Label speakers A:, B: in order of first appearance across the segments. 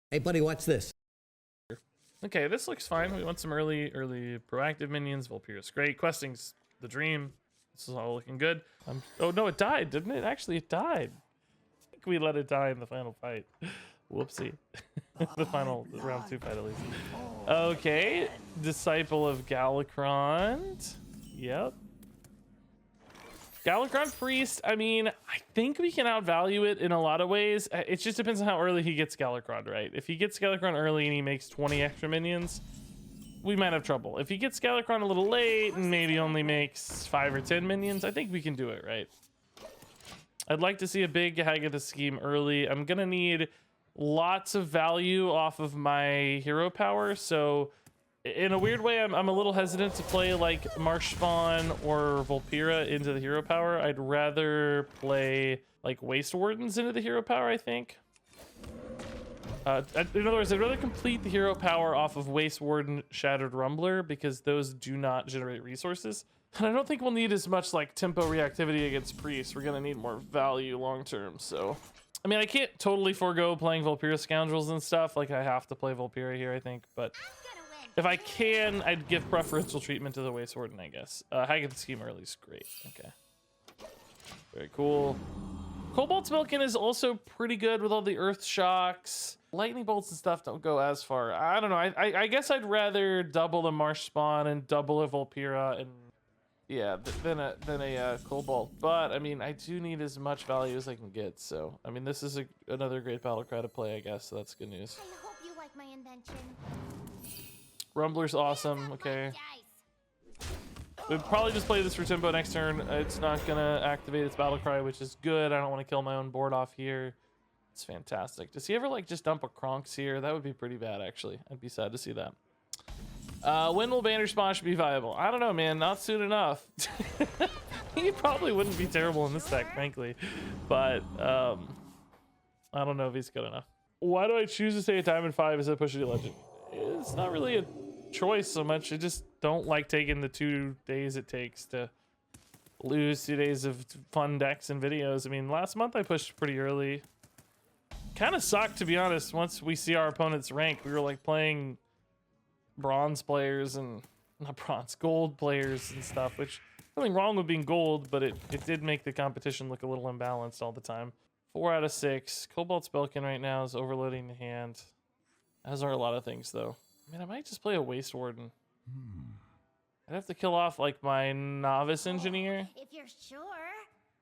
A: Hey, buddy, watch this.
B: Okay, this looks fine. We want some early proactive minions. Vulpira's great. Questing's the dream. This is all looking good. Oh no, it died, didn't it? Actually, it died. I think we let it die in the final fight. Whoopsie. The final round 2 fight, at least. Okay, Disciple of Galacrond. Yep. Galacrond Priest, I mean, I think we can outvalue it in a lot of ways. It just depends on how early he gets Galacrond, right? If he gets Galacrond early and he makes 20 extra minions, we might have trouble. If he gets Galacrond a little late and maybe only makes 5 or 10 minions, I think we can do it, right? I'd like to see a big Hagatha scheme early. I'm gonna need lots of value off of my hero power, so in a weird way, I'm a little hesitant to play like Marsh Spawn or Vulpira into the hero power. I'd rather play like Waste Wardens into the hero power, I think. In other words, I'd rather complete the hero power off of Waste Warden, Shattered Rumbler, because those do not generate resources. And I don't think we'll need as much like tempo reactivity against Priest. We're gonna need more value long term, so. I mean, I can't totally forego playing Vulpira Scoundrels and stuff. Like, I have to play Vulpira here, I think, but if I can, I'd give preferential treatment to the Waste Warden, I guess. Hagatha scheme early is great. Okay. Very cool. Cobalt Spellkin is also pretty good with all the Earth Shocks. Lightning Bolts and stuff don't go as far. I don't know. I guess I'd rather double the Marsh Spawn and double a Vulpira and yeah, than a Cobalt. But, I mean, I do need as much value as I can get. So, I mean, this is another great battle cry to play, I guess. So that's good news.
C: I hope you like my invention.
B: Rumbler's awesome. Okay. We'd probably just play this for tempo next turn. It's not gonna activate its battle cry, which is good. I don't want to kill my own board off here. It's fantastic. Does he ever like just dump a Kronks here? That would be pretty bad, actually. I'd be sad to see that. When will Banner Spawn be viable? I don't know, man. Not soon enough. He probably wouldn't be terrible in this deck, frankly. But I don't know if he's good enough. Why do I choose to stay at Diamond 5 instead of push to Legend? It's not really a choice so much. I just don't like taking the 2 days it takes to lose 2 days of fun decks and videos. I mean, last month I pushed pretty early. Kind of sucked, to be honest. Once we see our opponent's rank, we were like playing bronze players and not bronze, gold players and stuff, which nothing wrong with being gold, but it did make the competition look a little imbalanced all the time. 4 out of 6. Cobalt Spellkin right now is overloading the hand. As are a lot of things, though. I mean, I might just play a Waste Warden. I'd have to kill off, like, my Novice Engineer.
C: If you're sure.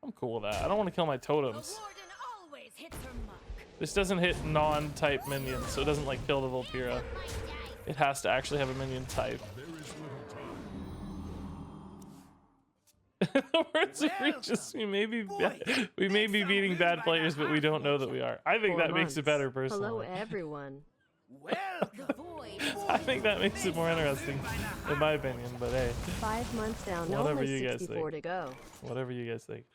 B: I'm cool with that. I don't want to kill my totems.
C: The warden always hits her mark.
B: This doesn't hit non-type minions, so it doesn't, like, kill the Vulpira. It has to actually have a minion type. The words of Regis, we may be beating bad players, but we don't know that we are. I think that makes it better, personally.
D: Hello, everyone.
B: I think that makes it more interesting, in my opinion. But hey,
D: 5 months down,
B: whatever
D: only
B: you guys
D: 64
B: think.
D: to go.
B: Whatever you guys think.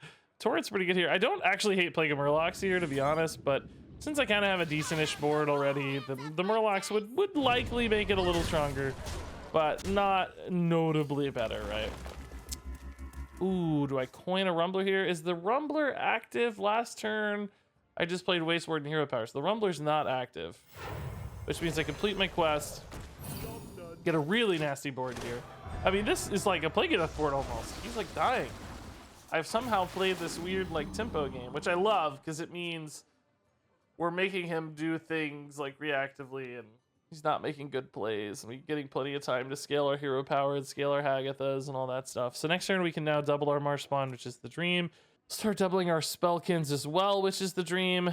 B: Torrent's pretty good here. I don't actually hate playing a Murlocs here, to be honest, but since I kind of have a decentish board already, the Murlocs would likely make it a little stronger, but not notably better, right? Ooh, do I coin a Rumbler here? Is the Rumbler active? Last turn, I just played Waste Warden Hero Power, so the Rumbler's not active, which means I complete my quest, get a really nasty board here. I mean, this is like a Plague Death board almost. He's like dying. I've somehow played this weird like tempo game, which I love because it means we're making him do things like reactively and he's not making good plays, and we're getting plenty of time to scale our hero power and scale our Hagathas and all that stuff. So next turn we can now double our Marsh Spawn, which is the dream. Start doubling our Spellkins as well, which is the dream.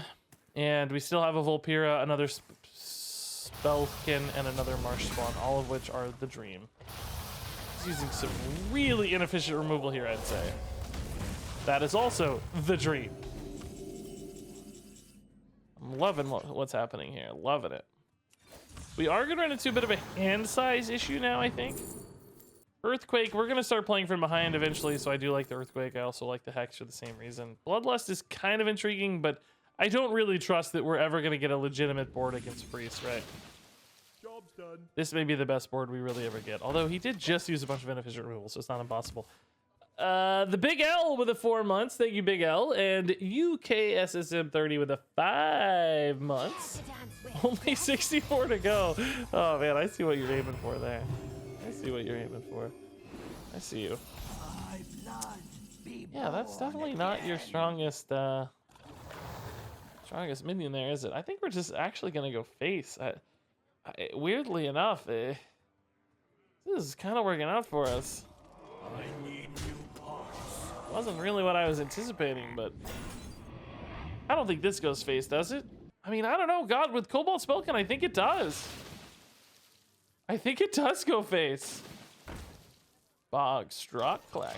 B: And we still have a Vulpira, another Spellkin, and another Marsh Spawn, all of which are the dream. He's using some really inefficient removal here, I'd say. That is also the dream. I'm loving what's happening here. Loving it. We are going to run into a bit of a hand size issue now, I think. Earthquake, we're going to start playing from behind eventually, so I do like the Earthquake. I also like the Hex for the same reason. Bloodlust is kind of intriguing, but I don't really trust that we're ever going to get a legitimate board against Priest, right?
E: Job's done.
B: This may be the best board we really ever get. Although he did just use a bunch of inefficient removal, so it's not impossible. The Big L with a 4 months. Thank you, Big L. And UKSSM30 with a 5 months. Only 64 to go. Oh, man, I see what you're aiming for there. I see what you're aiming for. I see you. Yeah, that's definitely not your strongest minion there, is it? I think we're just actually going to go face. Weirdly enough, this is kind of working out for us.
E: I need new parts.
B: Wasn't really what I was anticipating, but I don't think this goes face, does it? I mean, I don't know. God, with Cobalt Spellkin, I think it does. I think it does go face. Bog Struck Clacker.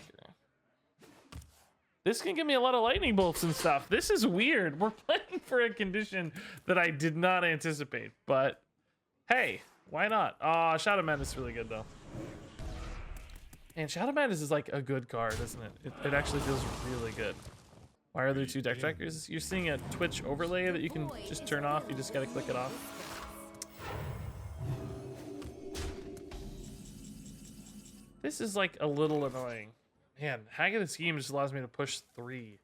B: This can give me a lot of lightning bolts and stuff. This is weird. We're playing for a condition that I did not anticipate, but hey, why not? Oh, Shadow Madness is really good though. And Shadow Madness is like a good card, isn't it? It actually feels really good. Why are there 2 deck trackers? You're seeing a Twitch overlay that you can just turn off. You just gotta click it off. This is like a little annoying. Man, Hag of the Scheme just allows me to push 3.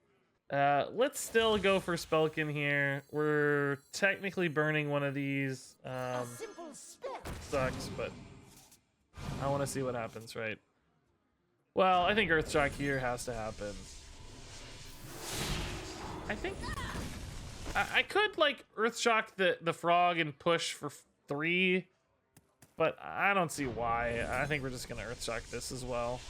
B: Let's still go for Spellkin here. We're technically burning one of these. Sucks, but I want to see what happens, right? Well, I think Earthshock here has to happen. I think I could like Earthshock the frog and push for 3, but I don't see why. I think we're just gonna Earthshock this as well,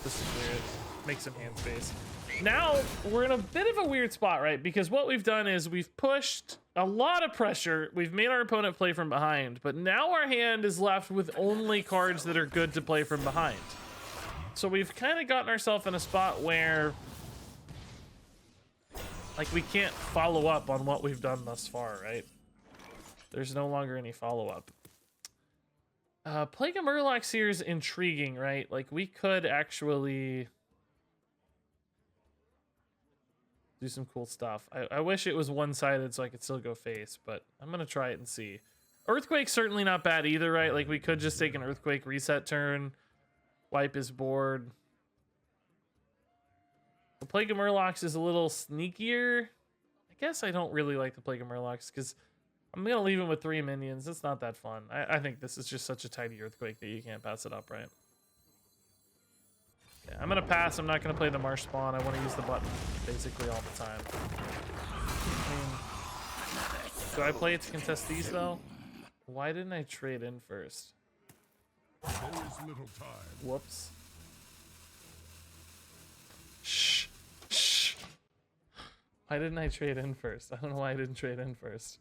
B: just to clear it, make some hand space. Now we're in a bit of a weird spot, right? Because what we've done is we've pushed a lot of pressure. We've made our opponent play from behind, but now our hand is left with only cards that are good to play from behind. So we've kind of gotten ourselves in a spot where like we can't follow up on what we've done thus far, right? There's no longer any follow-up. Plague of Murlocs here is intriguing, right? Like we could actually do some cool stuff. I wish it was one-sided so I could still go face, but I'm gonna try it and see. Earthquake's certainly not bad either, right? Like we could just take an Earthquake reset turn, wipe his board. The Plague of Murlocs is a little sneakier. I guess I don't really like the Plague of Murlocs because I'm gonna leave him with 3 minions. It's not that fun. I think this is just such a tidy Earthquake that you can't pass it up, right? Yeah, I'm gonna pass. I'm not gonna play the Marsh Spawn. I want to use the button basically all the time. I mean, do I play it to contest these though? Why didn't I trade in first?
E: There is little time.
B: Whoops. Shh. Shh. Why didn't I trade in first? I don't know why I didn't trade in first.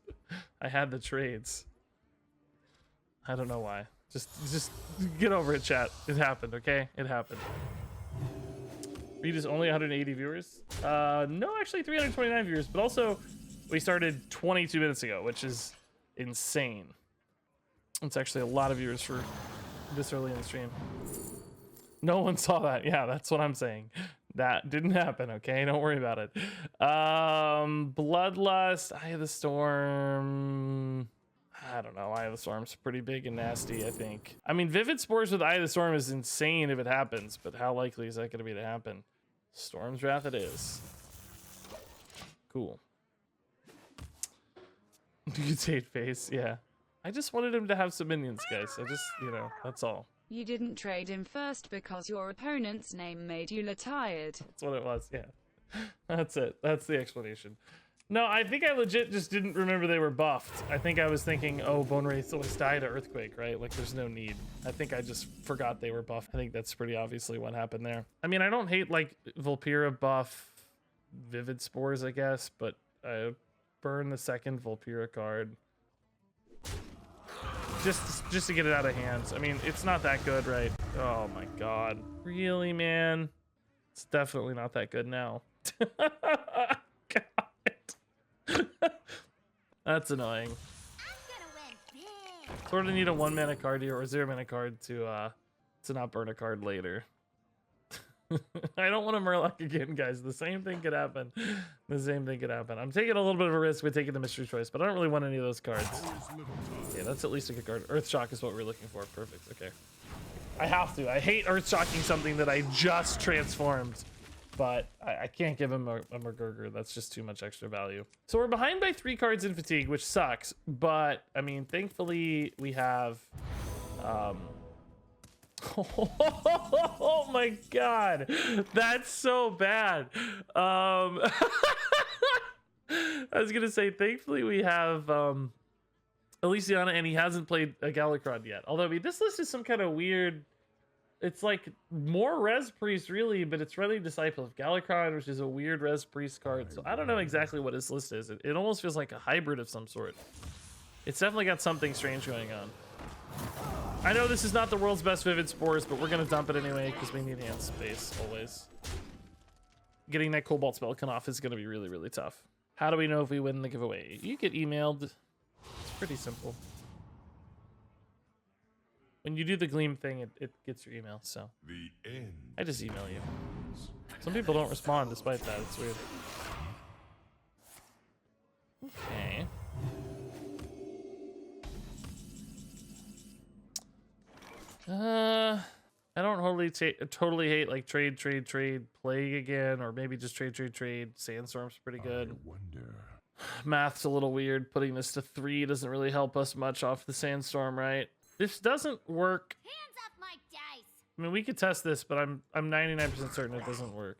B: I had the trades. I don't know why. Just get over it, chat. It happened, okay? It happened. Read is only 180 viewers. No, actually 329 viewers, but also we started 22 minutes ago, which is insane. It's actually a lot of viewers for this early in the stream. No one saw that. Yeah, that's what I'm saying. That didn't happen, okay? Don't worry about it. Bloodlust, Eye of the Storm. I don't know. Eye of the Storm's pretty big and nasty, I think. I mean, Vivid Spores with Eye of the Storm is insane if it happens, but how likely is that going to be to happen? Storm's Wrath it is. Cool. You could say face, yeah. I just wanted him to have some minions, guys. I just, you know, that's all.
F: You didn't trade him first because your opponent's name made you tired.
B: That's what it was, yeah. That's it. That's the explanation. No, I think I legit just didn't remember they were buffed. I think I was thinking, oh, Bone Wraiths always die to Earthquake, right? Like, there's no need. I think I just forgot they were buffed. I think that's pretty obviously what happened there. I mean, I don't hate, like, Vulpira buff Vivid Spores, I guess, but I burn the second Vulpira card. Just to get it out of hands. I mean, it's not that good, right? Oh my god. Really, man? It's definitely not that good now. God. That's annoying. Sort of need a 1 mana card here or 0 mana card to not burn a card later. I don't want to Murloc again, guys. The same thing could happen. The same thing could happen. I'm taking a little bit of a risk with taking the mystery choice, but I don't really want any of those cards. Yeah, that's at least a good card. Earth Shock is what we're looking for. Perfect. Okay. I have to. I hate Earth Shocking something that I just transformed, but I can't give him a McGurger. That's just too much extra value. So we're behind by 3 cards in Fatigue, which sucks, but I mean, thankfully we have oh my god, that's so bad. I was gonna say, thankfully we have Elysiana, and he hasn't played a Galakron yet. Although, I mean, this list is some kind of weird, it's like more Res Priest really, but it's running Disciple of Galakron, which is a weird Res Priest card. So I don't know exactly what his list is. It almost feels like a hybrid of some sort. It's definitely got something strange going on. I know this is not the world's best Vivid Spores, but we're gonna dump it anyway because we need hand space always. Getting that Cobalt Spellkin off is gonna be really, really tough. How do we know if we win the giveaway? You get emailed. It's pretty simple. When you do the Gleam thing, it gets your email, so.
E: The end.
B: I just email you. Some people don't respond despite that. It's weird. Okay. I don't totally hate like trade, Plague again, or maybe just trade. Sandstorm's pretty good.
E: I wonder.
B: Math's a little weird. Putting this to 3 doesn't really help us much off the Sandstorm, right? This doesn't work.
C: Hands off my dice.
B: I mean, we could test this, but I'm 99% certain it doesn't work,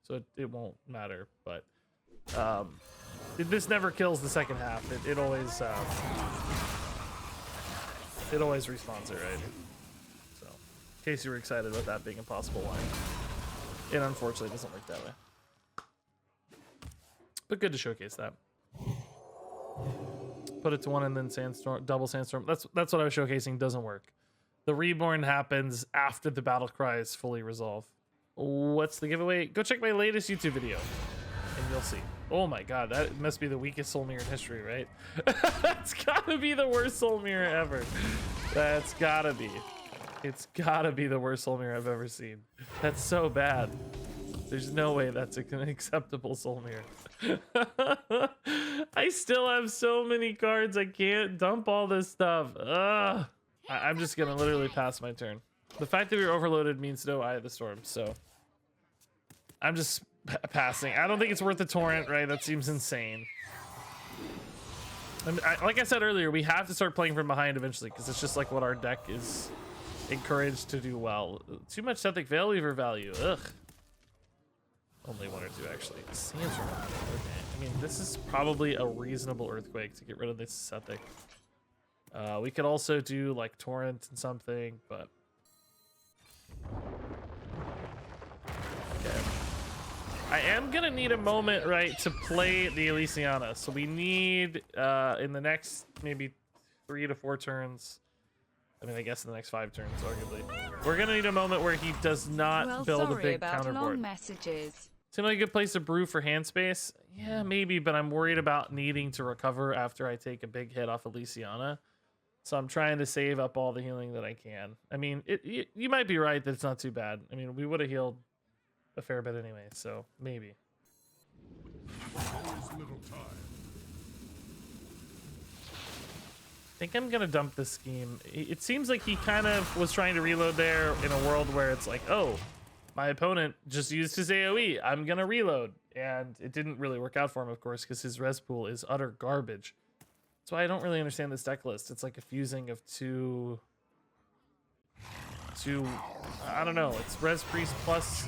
B: so it won't matter. But this never kills the second half. It always respawns it, right? So, in case you were excited about that being a possible line, it unfortunately doesn't work that way. But good to showcase that. Put it to 1 and then Sandstorm, double Sandstorm. That's what I was showcasing. Doesn't work. The reborn happens after the battle cries fully resolve. What's the giveaway? Go check my latest YouTube video and you'll see. Oh my god, that must be the weakest Soul Mirror in history, right? That's gotta be the worst Soul Mirror ever. That's gotta be. It's gotta be the worst Soul Mirror I've ever seen. That's so bad. There's no way that's an acceptable Soul Mirror. I still have so many cards. I can't dump all this stuff. Ugh. I'm just gonna literally pass my turn. The fact that we were overloaded means no Eye of the Storm, so I'm just passing. I don't think it's worth the torrent, right? That seems insane. And like I said earlier, we have to start playing from behind eventually because it's just like what our deck is encouraged to do well. Too much Sethic Veilweaver value. Ugh. Only 1 or 2 actually. Sandstorm. Okay. I mean, this is probably a reasonable Earthquake to get rid of this Sethic. We could also do like Torrent and something, but okay. I am gonna need a moment, right, to play the Elysiana. So we need in the next maybe 3 to 4 turns. I mean, I guess in the next 5 turns, arguably. We're gonna need a moment where he does not build a big counterboard.
F: Messages.
B: Seems like a good place to brew for hand space. Yeah, maybe, but I'm worried about needing to recover after I take a big hit off Elysiana. So I'm trying to save up all the healing that I can. I mean, you might be right that it's not too bad. I mean, we would have healed a fair bit anyway, so maybe.
E: There's little time.
B: I think I'm gonna dump this scheme. It seems like he kind of was trying to reload there in a world where it's like, oh, my opponent just used his AoE. I'm gonna reload. And it didn't really work out for him, of course, because his res pool is utter garbage. That's why I don't really understand this deck list. It's like a fusing of two, I don't know. It's Res Priest plus.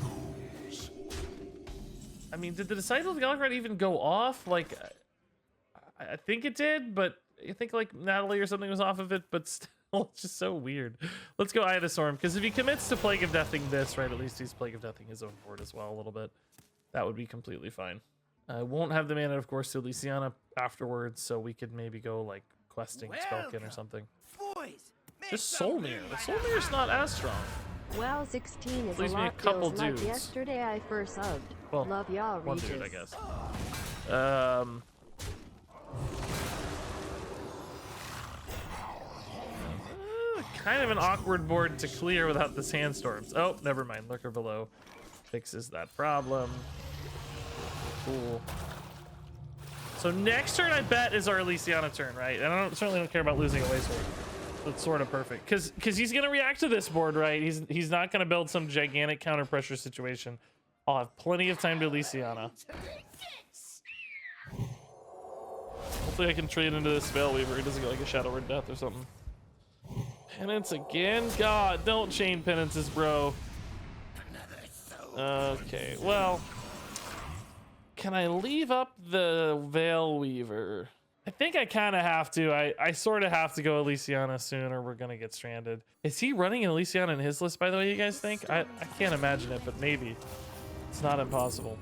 B: I mean, did the Disciple of Galakron even go off? Like, I think it did, but I think like Natalie or something was off of it, but still, it's just so weird. Let's go Eye of the Storm, because if he commits to Plague of Deathing this, right, at least he's Plague of Deathing his own board as well a little bit. That would be completely fine. I won't have the mana, of course, to Elysiana afterwards, so we could maybe go like questing Spellkin or something.
G: Boys,
B: Just Soul Mirror. The Soul Mirror's not as strong.
D: Well, 16 is
B: Leaves
D: a
B: me a
D: lot.
B: couple
D: Feels like
B: dudes.
D: yesterday I first subbed.
B: Well,
D: Love y'all,
B: one
D: Regis.
B: dude, I guess. Kind of an awkward board to clear without the sandstorms. Oh, never mind. Lurker below. fixes that problem. Cool. So next turn, I bet, is our Elysiana turn, right? And I certainly don't care about losing a Waste Ward. That's sort of perfect, because he's gonna react to this board, right? He's not gonna build some gigantic counter pressure situation. I'll have plenty of time to Elysiana. Hopefully I can trade into this Veil Weaver. He doesn't get like a Shadow Word Death or something. Penance again? God, don't chain penances, bro. Okay, well, can I leave up the Veil Weaver? I think I kind of have to. I sort of have to go Elysiana soon or we're going to get stranded. Is he running an Elysiana in his list, by the way, you guys think? I can't imagine it, but maybe. It's not impossible.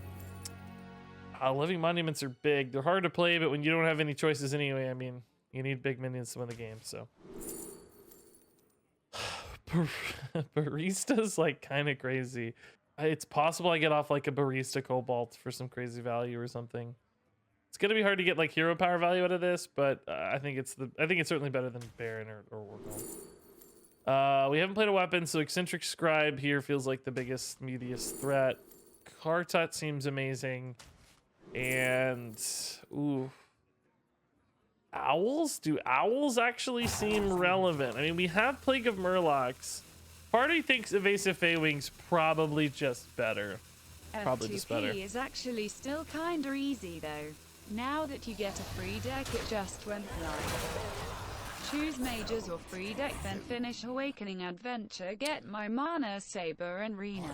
B: Living Monuments are big. They're hard to play, but when you don't have any choices anyway, I mean, you need big minions to win the game, so. Barista's like kind of crazy. It's possible I get off like a Barista Cobalt for some crazy value or something. It's gonna be hard to get like hero power value out of this, but I think it's certainly better than Baron or Wargolem. We haven't played a weapon, so Eccentric Scribe here feels like the biggest, meatiest threat. Kartut seems amazing, and ooh, owls? Do owls actually seem relevant? I mean, we have Plague of Murlocs. Part of me thinks Evasive Feywing's probably just better. Probably just better.
F: F2P is actually still kinda easy though. Now that you get a free deck, it just went live. Choose Mages or free deck, then finish Awakening Adventure, get my Mana, Saber, and Reno.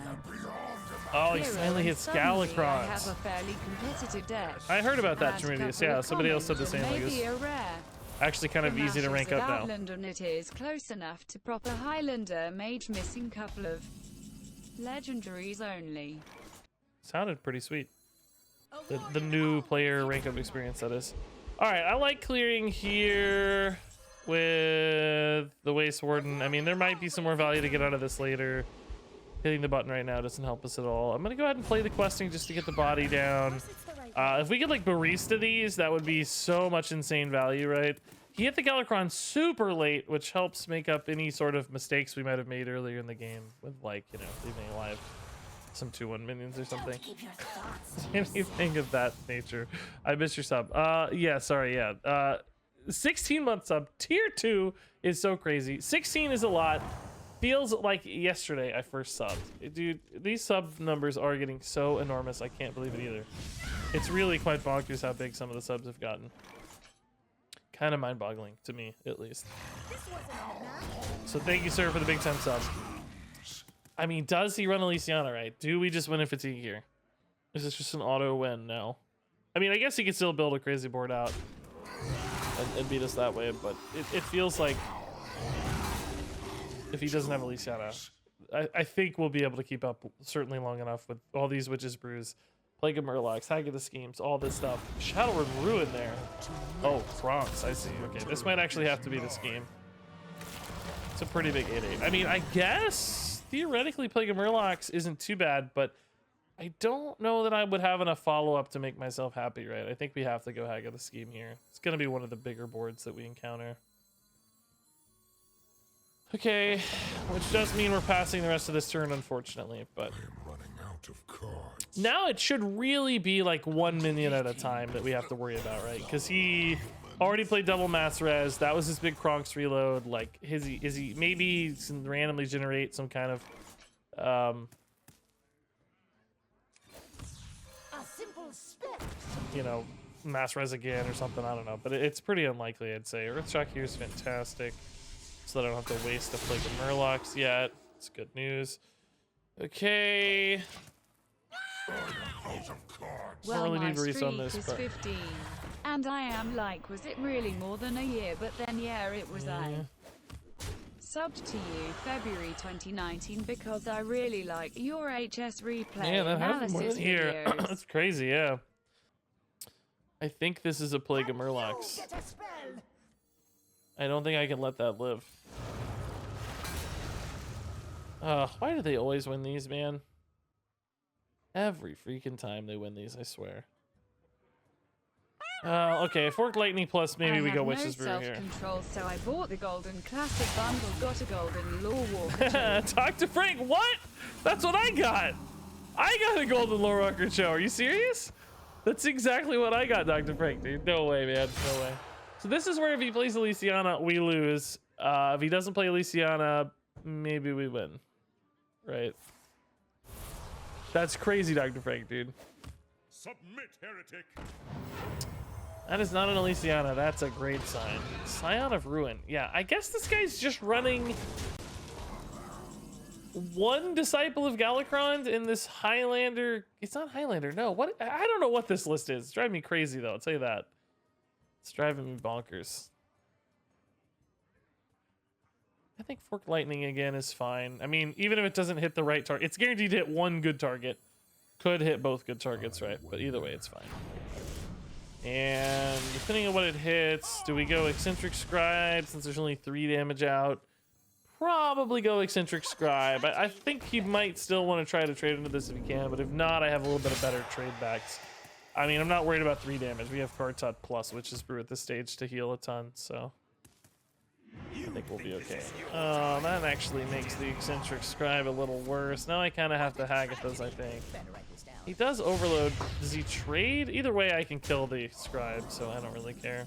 B: Oh, he
F: Hero,
B: finally
F: and
B: hits
F: suddenly
B: Galacrons.
F: I have a fairly competitive deck.
B: I heard about that,
F: Add
B: Tremedius.
F: couple
B: Yeah,
F: of
B: somebody else said the
F: commons
B: same.
F: and
B: Like,
F: maybe
B: it's
F: a rare.
B: actually kind of
F: The
B: easy to
F: matches
B: rank
F: of
B: up now.
F: Outland on it is close enough to proper Highlander, mage missing couple of legendaries only.
B: Sounded pretty sweet. The new player rank up experience, that is. All right, I like clearing here with the Waste Warden. I mean, there might be some more value to get out of this later. Hitting the button right now doesn't help us at all. I'm gonna go ahead and play the questing just to get the body down. If we could like barista these, that would be so much insane value, right? He hit the Galacron super late, which helps make up any sort of mistakes we might have made earlier in the game with, like, you know, leaving alive some 2/1 minions or something. Anything of that nature. I missed your sub. Yeah, sorry, yeah. 16 month sub. Tier 2 is so crazy. 16 is a lot. Feels like yesterday I first subbed. Dude, these sub numbers are getting so enormous. I can't believe it either. It's really quite bonkers how big some of the subs have gotten. Kind of mind-boggling to me, at least. So thank you, sir, for the big 10 sub. I mean, does he run Elysiana right? Do we just win a fatigue here? Is this just an auto win now? I mean, I guess he could still build a crazy board out and beat us that way, but it feels like if he doesn't have Elysiana, I think we'll be able to keep up certainly long enough with all these Witches Brews, Plague of Murlocs, Hag of the Schemes, all this stuff. Shadowrun Ruin there. Oh, Bronx, I see. Okay, this might actually have to be the scheme. It's a pretty big 8/8. I mean, I guess theoretically Plague of Murlocs isn't too bad, but I don't know that I would have enough follow-up to make myself happy, right? I think we have to go Hag of the Scheme here. It's going to be one of the bigger boards that we encounter. Okay, which does mean we're passing the rest of this turn, unfortunately, but
E: I'm running out of cards.
B: now it should really be like 1 minion at a time that we have to worry about, right? Because he already played double mass res. That was his big Kronks reload. Like, is he maybe can randomly generate some kind of you know, mass res again or something. I don't know, but it's pretty unlikely, I'd say. Earthshock here is fantastic, so that I don't have to waste a Plague of Murlocs yet. It's good news. Okay.
F: Well,
B: really
F: my
B: need to
F: streak
B: on this
F: is
B: part.
F: 15, and I am like, was it really more than a year? But then, yeah, it was. I subbed to you February 2019 because I really like your HS replay
B: Yeah, that happened more
F: analysis
B: than here.
F: videos.
B: That's crazy, yeah. I think this is a Plague of Murlocs. I don't think I can let that live. Why do they always win these, man? Every freaking time they win these, I swear. Okay, Forked Lightning plus maybe we go Witch's Brew here.
F: Self-control, so I bought the Golden Classic bundle, got a Golden Law Walker.
B: Talk to Frank. What? That's what I got. I got a golden lore record show. Are you serious? That's exactly what I got, Dr. Frank, dude. No way, man. No way. So this is where if he plays Elysiana, we lose. If he doesn't play Elysiana, maybe we win. Right? That's crazy, Dr. Frank, dude.
E: Submit, heretic.
B: That is not an Elysiana. That's a great sign. Scion of Ruin. Yeah, I guess this guy's just running one Disciple of Galakron in this Highlander. It's not Highlander. No, what? I don't know what this list is. It's driving me crazy, though. I'll tell you that. It's driving me bonkers. I think Forked Lightning again is fine. I mean, even if it doesn't hit the right target, it's guaranteed to hit one good target. Could hit both good targets, right? But either way, it's fine. And depending on what it hits, do we go Eccentric Scribe since there's only 3 damage out? Probably go Eccentric Scribe. I think he might still want to try to trade into this if he can, but if not, I have a little bit of better trade backs. I mean, I'm not worried about 3 damage. We have Kartut plus, which is Brew at this stage to heal a ton, so I think we'll be okay. Oh, that actually makes the Eccentric Scribe a little worse. Now I kind of have to Haggith those, I think. He does overload. Does he trade? Either way, I can kill the Scribe, so I don't really care.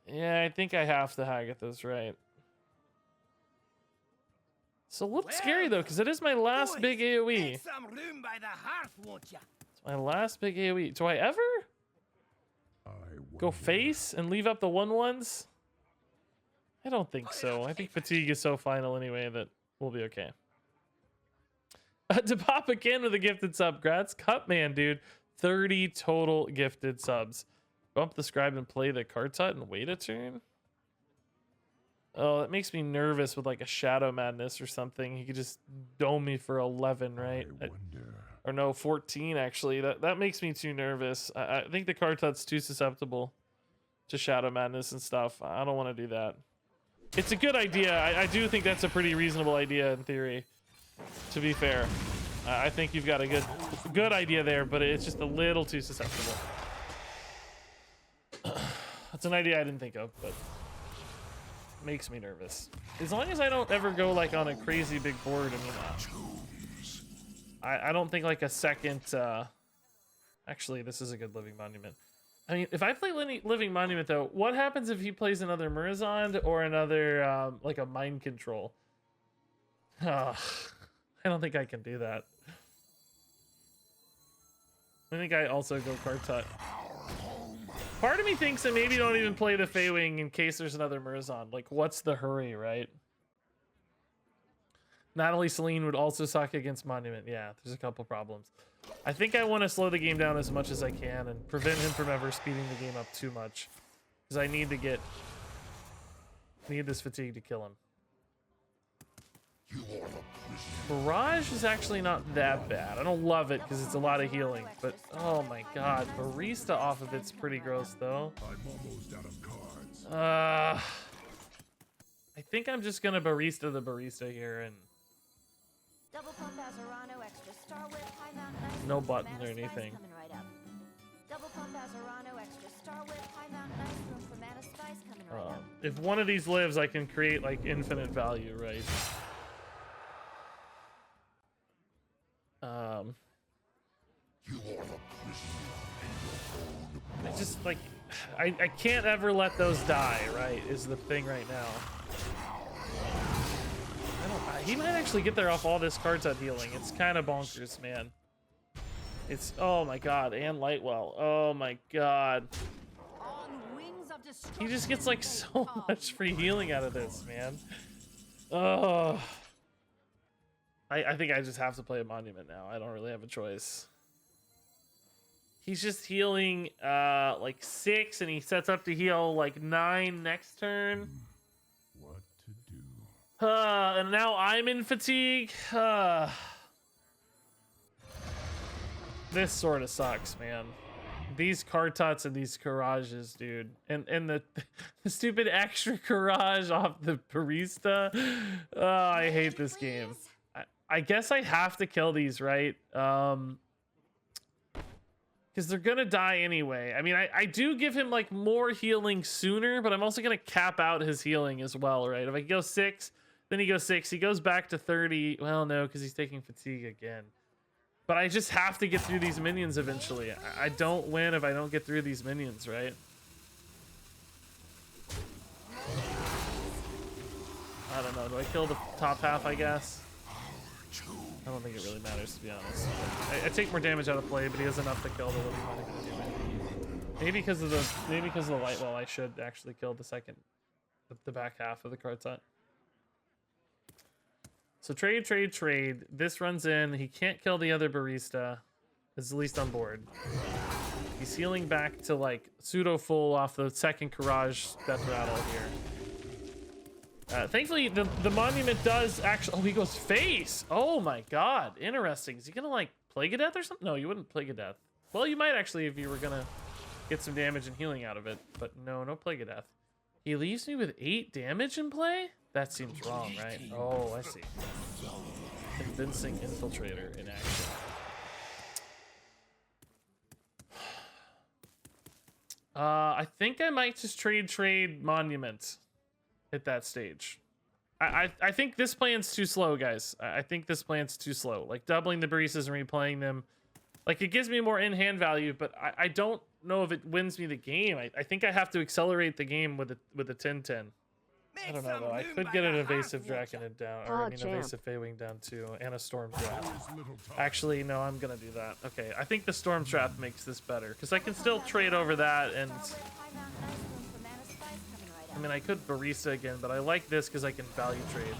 B: Yeah, I think I have to Haggith those, right? It's a little scary though, because it is my last big AoE.
G: Some room by the hearth, won't ya?
B: It's my last big AoE. Do I ever go face and leave up the 1/1s? I don't think so. I think fatigue is so final anyway that we'll be okay. To pop again with a gifted sub, grats. Cutman, dude. 30 total gifted subs. Bump the Scribe and play the Kartut and wait a turn? Oh, that makes me nervous with like a Shadow Madness or something. He could just dome me for 11, right? Or no, 14 actually. That makes me too nervous. I think the Kartut's too susceptible to Shadow Madness and stuff. I don't want to do that. It's a good idea. I do think that's a pretty reasonable idea in theory, to be fair. I think you've got a good idea there, but it's just a little too susceptible. That's an idea I didn't think of, but makes me nervous. As long as I don't ever go like on a crazy big board, I mean, I don't think like a second. Actually, this is a good Living Monument. I mean, if I play Living Monument though, what happens if he plays another Murazond or another like a Mind Control? I don't think I can do that. I think I also go Kartut. Part of me thinks that maybe don't even play the Feywing in case there's another Murazond. Like, what's the hurry, right? Natalie Celine would also suck against Monument. Yeah, there's a couple problems. I think I want to slow the game down as much as I can and prevent him from ever speeding the game up too much. Because I need this fatigue to kill him. Barrage is actually not that bad. I don't love it because it's a lot of healing, but oh my god, Barista off of it's pretty gross though.
E: I'm almost out of cards.
B: I think I'm just gonna Barista the Barista here and
C: Double pump Azarano, extra Star Whip, High Mountain Ice.
B: no buttons or
C: Mana Spice
B: anything.
C: coming right up. Double pump Azarano, extra Star Whip, High Mountain Ice, room for Mana Spice coming right up.
B: If one of these lives, I can create like infinite value, right? I just like I can't ever let those die, right? Is the thing right now. He might actually get there off all this Kartut healing. It's kind of bonkers, man. It's oh my god, and Lightwell. Oh my god. He just gets like so much free healing out of this, man. Oh. I think I just have to play a Monument now. I don't really have a choice. He's just healing like 6 and he sets up to heal like 9 next turn.
E: What to do?
B: And now I'm in fatigue. This sort of sucks, man. These Kartuts and these Courages, dude. And the stupid extra Courage off the Barista. Oh, I hate this game. I guess I have to kill these, right? because they're gonna die anyway. I mean, I do give him like more healing sooner, but I'm also gonna cap out his healing as well, right? If I go 6, then he goes 6, he goes back to 30. Well, no, because he's taking fatigue again. But I just have to get through these minions eventually. I don't win if I don't get through these minions, right? I don't know. Do I kill the top half, I guess? I don't think it really matters, to be honest. I take more damage out of play, but he has enough to kill the living money. Maybe because of the light wall, I should actually kill the back half of the card set. So trade. This runs in. He can't kill the other barista. Is at least on board. He's healing back to like pseudo full off the second Courage Death Rattle here. Thankfully, the monument does actually... Oh, he goes face! Oh my god, interesting. Is he gonna like Plague of Death or something? No, you wouldn't Plague of Death. Well, you might actually if you were gonna get some damage and healing out of it. But no Plague of Death. He leaves me with 8 damage in play? That seems wrong, right? Oh, I see. Convincing Infiltrator in action. I think I might just trade Monument at that stage. I think this plan's too slow, guys. I think this plan's too slow. Like doubling the baristas and replaying them. Like it gives me more in-hand value, but I don't know if it wins me the game. I think I have to accelerate the game with a 10-10. I don't know though. I could get an evasive Draconid down, or I mean evasive Feywing down too, and a Storm Trap. Actually, no, I'm gonna do that. Okay, I think the Storm Trap makes this better because I can still trade over that, and I mean I could Barista again, but I like this because I can value trade.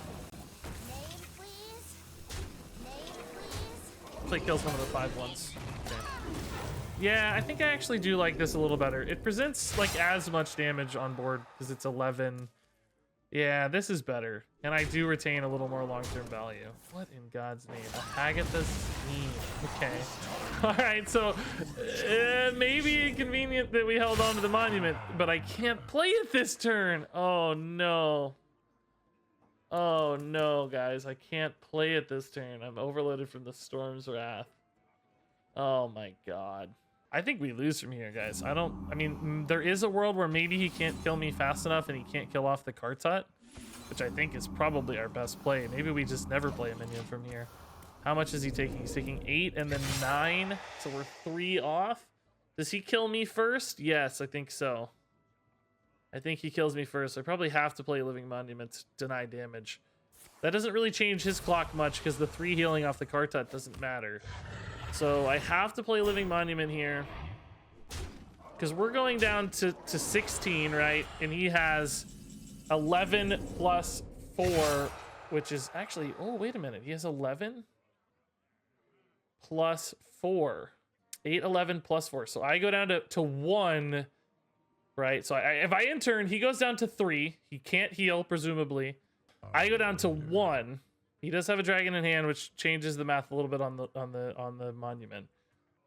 B: Play kills one of the 5/1s. Okay. Yeah, I think I actually do like this a little better. It presents like as much damage on board because it's 11. Yeah, this is better. And I do retain a little more long-term value. What in God's name? A Hagatha's Scheme. Okay. Alright, so maybe convenient that we held on to the monument, but I can't play it this turn. Oh no. Oh no, guys. I can't play it this turn. I'm overloaded from the Storm's Wrath. Oh my god. I think we lose from here, guys. I mean, there is a world where maybe he can't kill me fast enough and he can't kill off the Kartut, which I think is probably our best play. Maybe we just never play a minion from here. How much is he taking? He's taking 8 and then 9, so we're 3 off. Does he kill me first? Yes, I think so. I think he kills me first. I probably have to play Living Monument to deny damage. That doesn't really change his clock much because the 3 healing off the Kartut doesn't matter. So I have to play Living Monument here because we're going down to 16, right? And he has 11 plus 4, which is actually, oh, wait a minute. He has 11 plus 4. 8, 11 plus 4. So I go down to 1, right? So if I intern, he goes down to 3. He can't heal, presumably. I go down to 1. He does have a dragon in hand, which changes the math a little bit on the monument.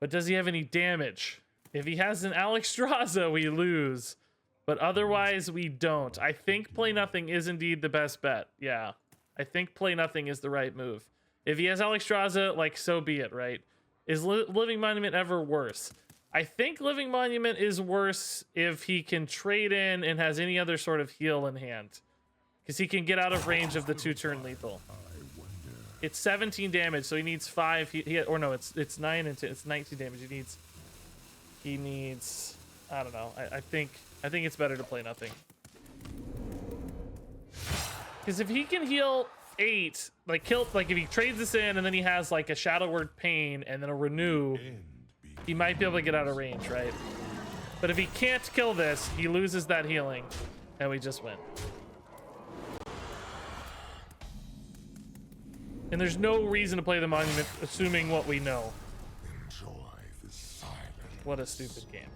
B: But does he have any damage? If he has an Alexstrasza, we lose. But otherwise, we don't. I think play nothing is indeed the best bet. Yeah, I think play nothing is the right move. If he has Alexstrasza, like, so be it, right? Is Living Monument ever worse? I think Living Monument is worse if he can trade in and has any other sort of heal in hand. Because he can get out of range of the 2-turn lethal. It's 17 damage, so he needs 5. Or no, it's 9 and 10. It's 19 damage. He needs. I don't know. I think it's better to play nothing. Because if he can heal 8, like if he trades this in and then he has like a Shadow Word Pain and then a Renew, he might be able to get out of range, right? But if he can't kill this, he loses that healing, and we just win. And there's no reason to play the monument, assuming what we know.
E: Enjoy the silence.
B: What a stupid game.